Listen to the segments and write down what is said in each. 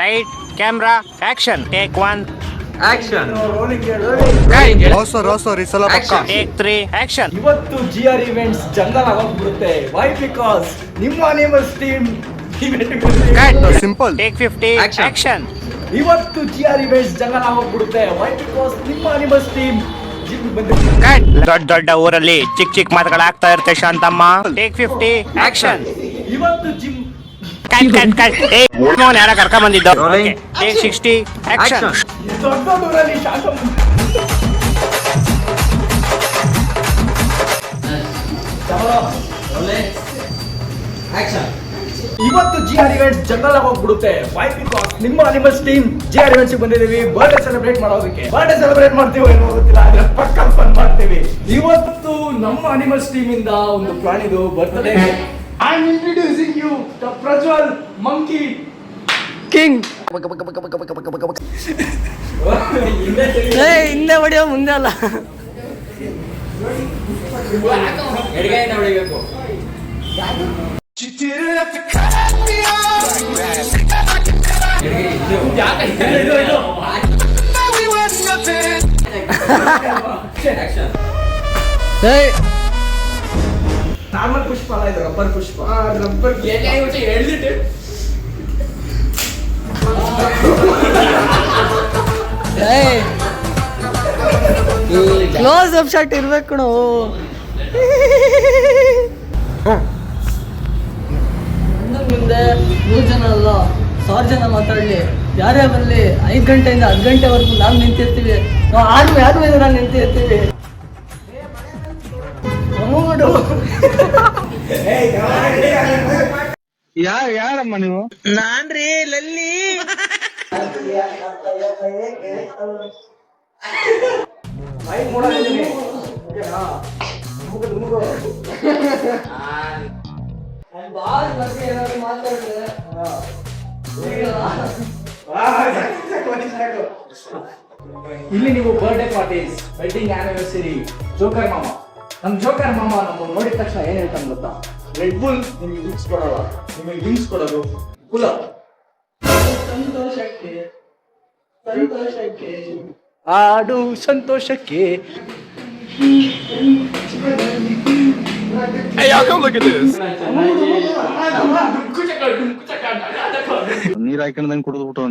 Light camera action take 1 action. Sir ಈ ಸಲ ಪಕ್ಕ. Take 3 action. ಇವತ್ತು GR ಇವೆಂಟ್ಸ್ ಜಂಗಲ್ ಆಗೋಗ್ಬಿಡುತ್ತೆ. ವೈ? ಬಿಕಾಸ್ ನಿಮ್ಮ team simple. Take 50 Action. Action. ಇವತ್ತು GR ಇವೆಂಟ್ಸ್ ಜಂಗಲ್ ಆಗೋಗ್ಬಿಡುತ್ತೆ. ವೈ? ಬಿಕಾಸ್ ನಿಮ್ಮ ಟೀಮ್ ದೊಡ್ಡ ದೊಡ್ಡ ಊರಲ್ಲಿ ಚಿಕ್ಕ ಚಿಕ್ಕ ಮಾತುಗಳಾಗ್ತಾ ಇರುತ್ತೆ ಶಾಂತಮ್ಮ. Take 50 action. ಇವತ್ತು ಜಿಮ್ ಯಾರ ಕರ್ಕೊಂಡ್ ಬಂದಿದ್ದು. Rolling. Take 60 action. ದೊಡ್ಡ ಊರಲ್ಲಿ ಶಾಂತಮ್ಮ ಆಕ್ಷನ್. ಇವತ್ತು GR ಇವೆಂಟ್ಸ್ ಜಂಗಲ್ ಆಗೋಗ್ಬಿಡುತ್ತೆ. ವೈ? ಬಿಕಾಸ್ ನಿಮ್ಮ ಟೀಮ್ GR ಇವೆಂಟ್ಸ್ ಬಂದಿದ್ದೀವಿ ಬರ್ಡೇ ಸೆಲೆಬ್ರೇಟ್ ಮಾಡೋದಕ್ಕೆ. ಬರ್ಡೇ ಸೆಲೆಬ್ರೇಟ್ ಮಾಡ್ತೀವಿ ಏನೋ ಗೊತ್ತಿಲ್ಲ, ಆದ್ರೆ ಪಕ್ಕ ಫನ್ ಮಾಡ್ತೀವಿ. ಇವತ್ತು ನಮ್ಮ ಅನಿಮಲ್ಸ್ ಟೀಮ್ ಇಂದ ಒಂದು ಪ್ರಾಣಿದು birthday. I am introducing you the Prajwal monkey king. ಹಿಂದೆ ಹೊಡಿಯೋ ಮುಂದೆ ಅಲ್ಲ. ಎಡಗೈಯಿಂದ ಹೊಡಿಬೇಕು. ನಾರ್ಮಲ್ ಪುಷ್ಪ ಅಲ್ಲ, ಇದು ರಬ್ಬರ್ ಪುಷ್ಪ. ರಬ್ಬರ್ ಕ್ಲೋಸ್ ಅಪ್ ಶಾಟ್ ಇರ್ಬೇಕು ಕಣೋ. ಮುಂದೆ 100 ಜನ ಅಲ್ಲ 1000 ಜನ ಮಾತಾಡಲಿ, ಯಾರೇ ಬರಲಿ, 5 ಗಂಟೆಯಿಂದ 10 ಗಂಟೆವರೆಗೂ ನಾವು ನಿಂತಿರ್ತೀವಿ. ನಾವು ಯಾರು ಎದುರ ನಿಂತಿರ್ತೀವಿ. ಯಾರಮ್ಮ ನೀವು? ನಾನ್ರಿ ಲಲ್ಲಿ. ಇಲ್ಲಿ ನೀವು birthday parties, wedding anniversary, joker ಮಾಮ. ನಮ್ ಜೋಕರ್ ಮಾಮ ನಮ್ಮ ನೋಡಿದ ತಕ್ಷಣ ಏನ್ ಹೇಳ್ತಾನೆ ಗೊತ್ತಾ? ರೆಡ್ ಬುಲ್ ನಿಮಗೆ ಡ್ರಿಂಕ್ಸ್ ಕೊಡೋಲ್ಲ, ನಿಮಗೆ ಡ್ರಿಂಕ್ಸ್ ಕೊಡೋದು ಕುಲ. ಸಂತೋಷಕ್ಕೆ ಆಡು ಸಂತೋಷಕ್ಕೆ. ನೀರ್ ಹಾಕೊಂಡಂಗ್ ಕುಡಿದು ಬಿಟ್ಟು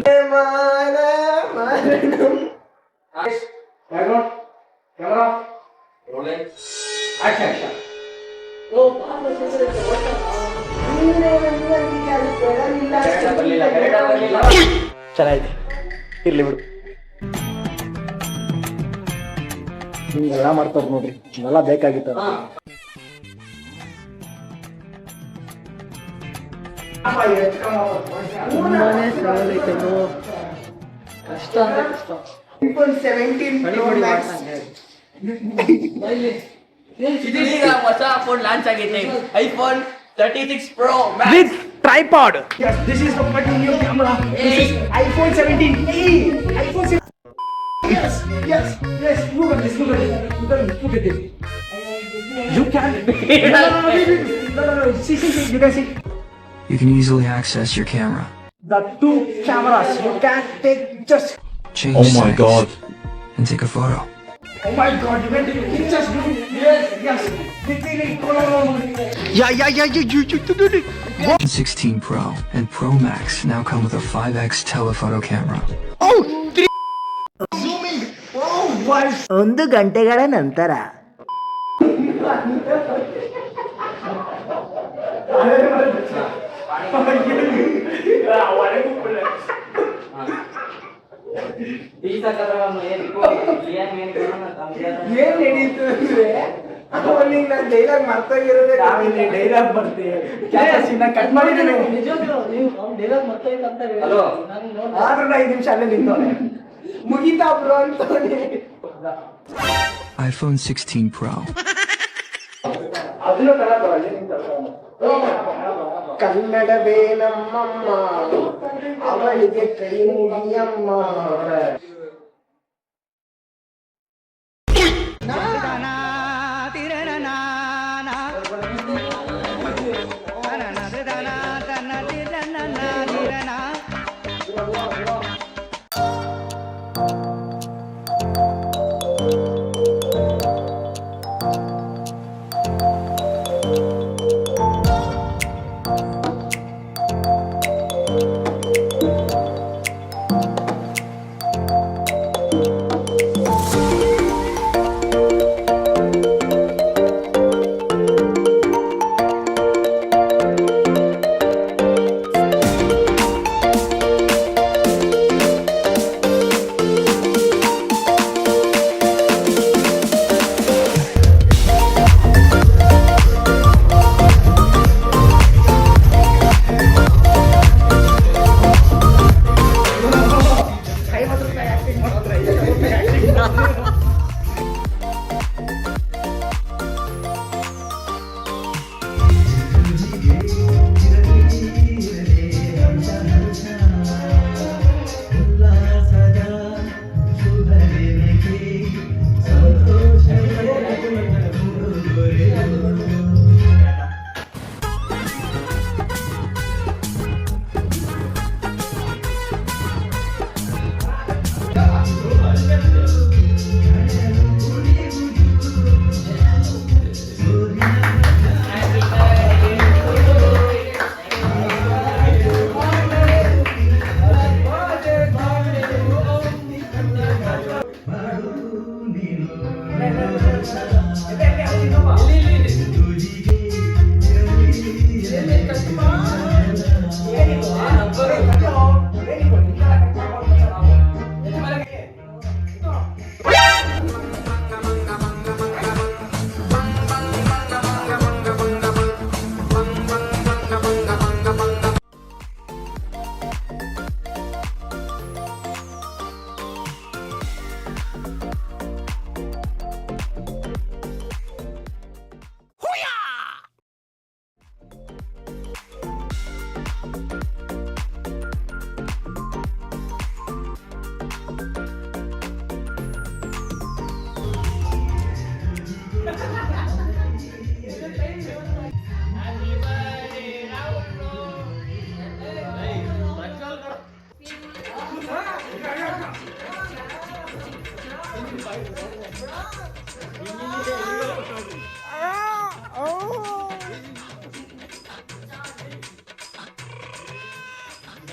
ಚೆನ್ನಾಗಿದೆ, ಇರ್ಲಿ ಬಿಡು. ಹಿಂಗೆಲ್ಲ ಮಾಡ್ತಾರ ನೋಡ್ರಿ, ಹಿಂಗೆಲ್ಲ ಬೇಕಾಗಿತ್ತು. ತುಂಬಾನೇ ಸವಾಲ್ ಐತೆ ಬ್ರೋ. ಕಷ್ಟ ಅಂದ್ರೆ ಕಷ್ಟ. ಇದೀಗ ಹೊಸ ಫೋನ್ ಲಾಂಚ್ ಆಗೈತೆ, iPhone 36 Pro Max With tripod. Yes, this is the fucking new camera. This is iPhone 17e. iPhone 17. Yes. Look at this. Look at this. You can. No. See. You can see. You can easily access your camera. The 2 cameras. You can take just. Change settings and take a photo. Oh my God! You can take pictures. Yes. Yeah. 16 Pro and Pro Max now come with a 5x telephoto camera. Zooming. Oh, wow. 1 ಗಂಟೆಗಳ ನಂತರ ಏನ್ ನಡೀತು ಅಂದ್ರೆ ಅವನಿಗೆ ನಾನು dialogue ಮಾಡ್ತಾಗಿರೋದೇ dialogue ಬರ್ತೀವಿ. Cut ಮಾಡಿದ್ದೀನಿ ನಿಜವಾಗ್ಲೂ ನೀವು ಡೈಲಾಗ್ ಮತ್ತೆ ಅಂತ ಹಲೋ. ಆದ್ರೂ 5 ನಿಮಿಷ ಅಲ್ಲೇ ನಿಂತವನೆ. ಮುಗಿತಾ ಬ್ರೋ ಅಂತವನೆ. iPhone 16 Pro. ಅದನ್ನು ತರಬಾರದು ನಿಂತವನು. ಕನ್ನಡವೇ ನಮ್ಮಮ್ಮ, ಅವಳಿಗೆ ಕೈ ಮುಗಿಯಮ್ಮ.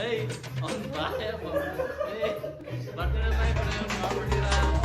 Hey, on fire, bro. Hey, button